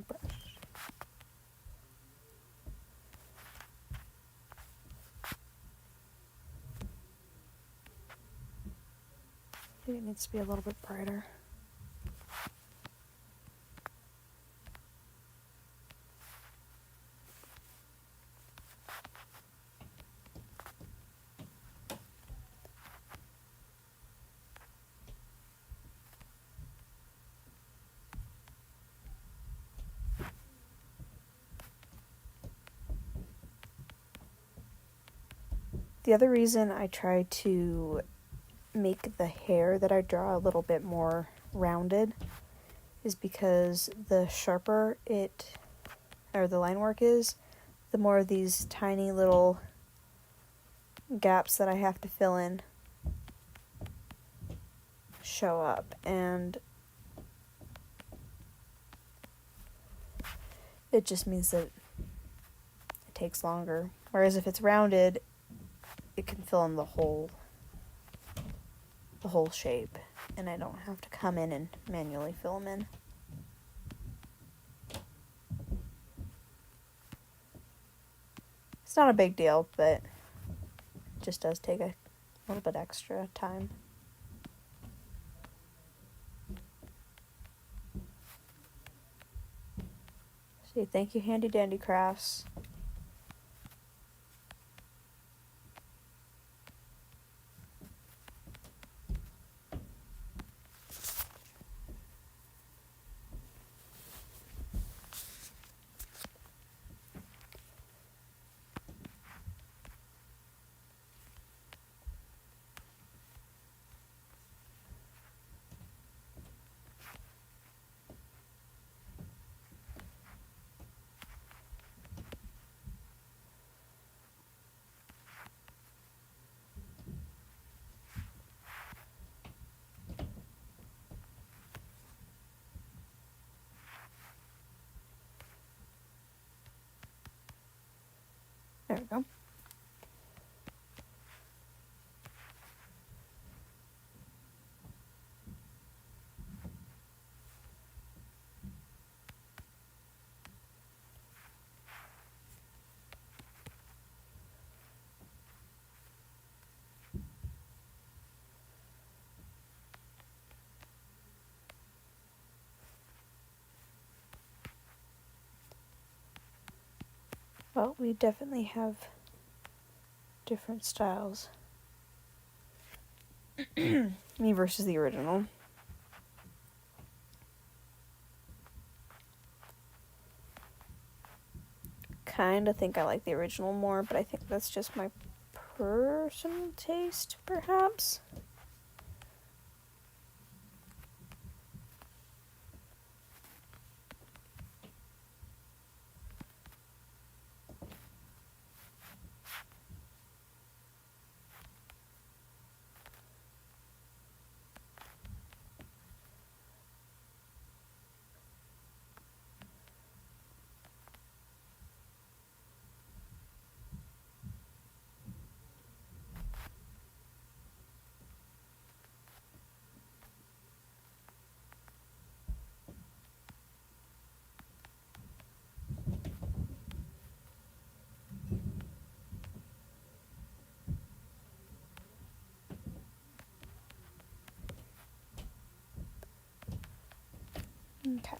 brush. I think it needs to be a little bit brighter. The other reason I try to make the hair that I draw a little bit more rounded is because the sharper the line work is, the more of these tiny little gaps that I have to fill in show up, and it just means that it takes longer. Whereas if it's rounded, it can fill in the whole shape, and I don't have to come in and manually fill them in. It's not a big deal, but it just does take a little bit extra time. See, thank you, Handy Dandy Crafts. There we go. Well, we definitely have different styles. Me versus the original. Kinda think I like the original more, but I think that's just my personal taste, perhaps. Okay.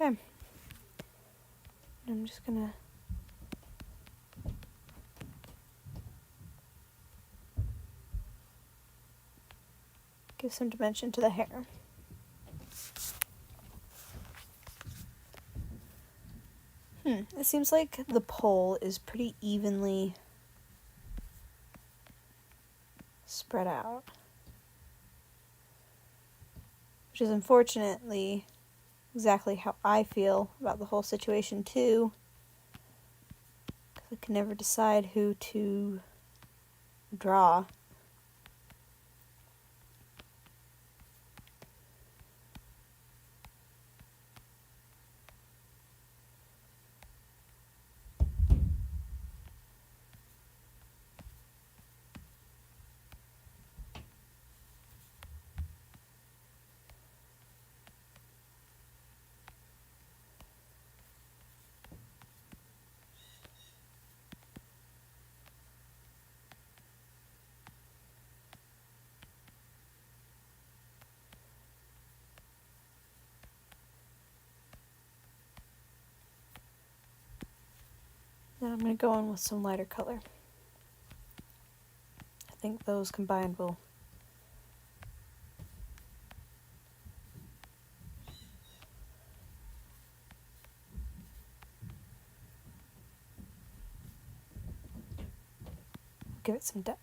Okay. I'm just gonna give some dimension to the hair. It seems like the pole is pretty evenly spread out, which is unfortunately exactly how I feel about the whole situation too, because I can never decide who to draw. Then I'm going to go in with some lighter color. I think those combined will give it some depth.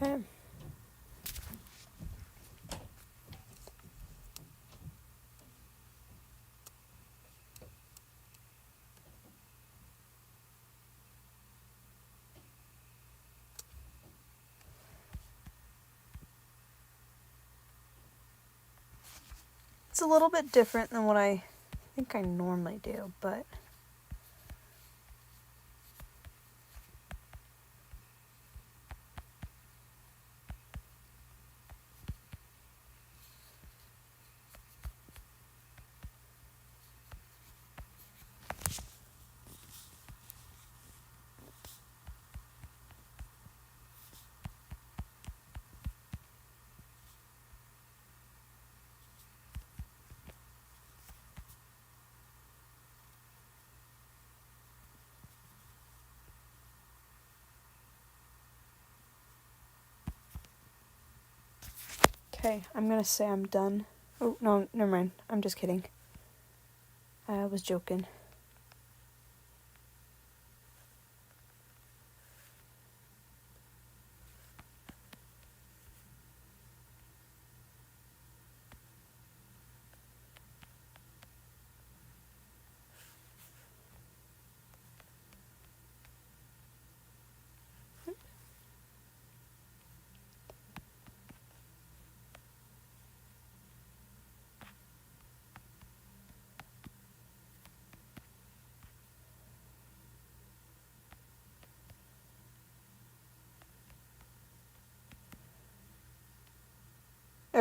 Okay. It's a little bit different than what I think I normally do, but okay, I'm gonna say I'm done. Oh, no, never mind. I'm just kidding. I was joking.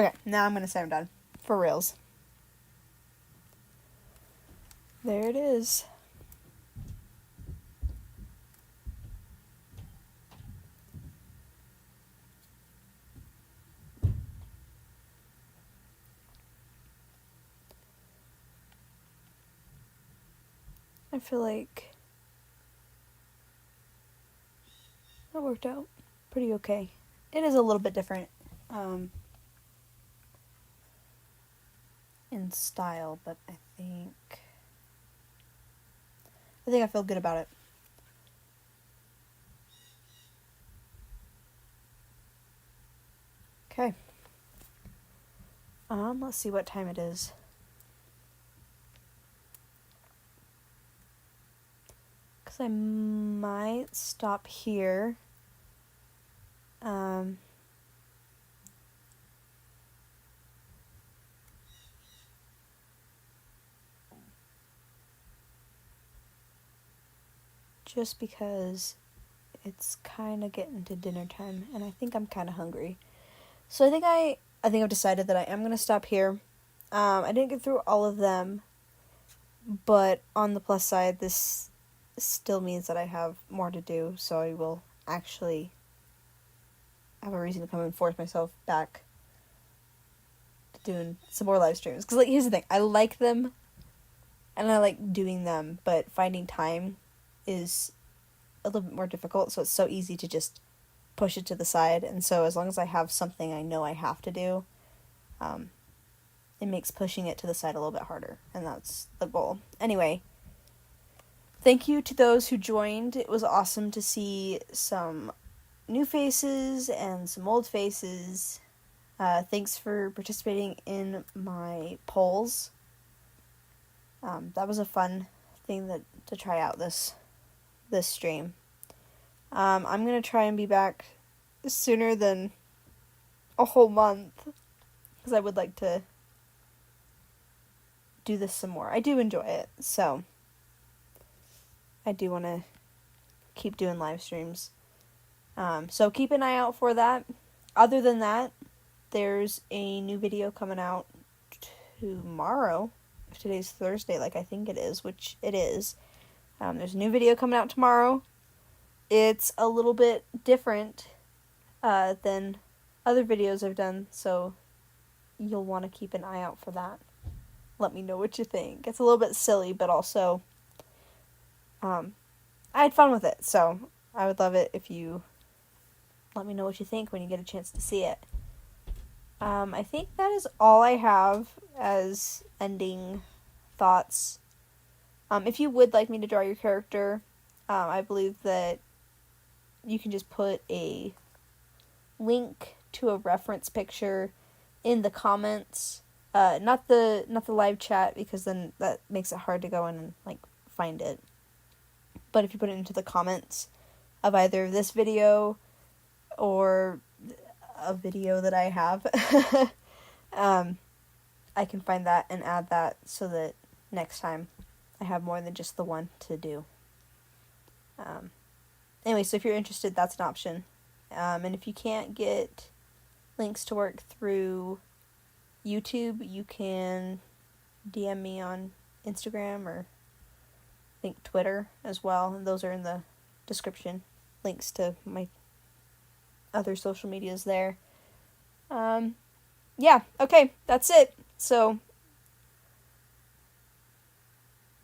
Okay, now I'm going to say I'm done. For reals. There it is. I feel like that worked out pretty okay. It is a little bit different in style, but I think I feel good about it. Okay. Let's see what time it is. Because I might stop here. Just because it's kind of getting to dinner time, and I think I'm kind of hungry. So I think I've decided that I am going to stop here. I didn't get through all of them, but on the plus side, this still means that I have more to do, so I will actually have a reason to come and force myself back to doing some more live streams. Because, like, here's the thing. I like them, and I like doing them, but finding time is a little bit more difficult, so it's so easy to just push it to the side. And so as long as I have something I know I have to do, it makes pushing it to the side a little bit harder, and that's the goal. Anyway, thank you to those who joined. It was awesome to see some new faces and some old faces. Thanks for participating in my polls. That was a fun thing to try out this stream. I'm going to try and be back sooner than a whole month, because I would like to do this some more. I do enjoy it, so I do want to keep doing live streams. So keep an eye out for that. Other than that, there's a new video coming out tomorrow. If today's Thursday, like I think it is, which it is. There's a new video coming out tomorrow. It's a little bit different than other videos I've done, so you'll want to keep an eye out for that. Let me know what you think. It's a little bit silly, but also I had fun with it, so I would love it if you let me know what you think when you get a chance to see it. I think that is all I have as ending thoughts. If you would like me to draw your character, I believe that you can just put a link to a reference picture in the comments. Not the live chat, because then that makes it hard to go in and like find it. But if you put it into the comments of either this video or a video that I have, I can find that and add that so that next time I have more than just the one to do. Anyway, so if you're interested, that's an option. And if you can't get links to work through YouTube, you can DM me on Instagram or I think Twitter as well. And those are in the description. Links to my other social medias there. Yeah, okay, that's it. So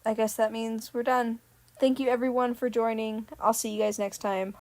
I guess that means we're done. Thank you everyone for joining. I'll see you guys next time.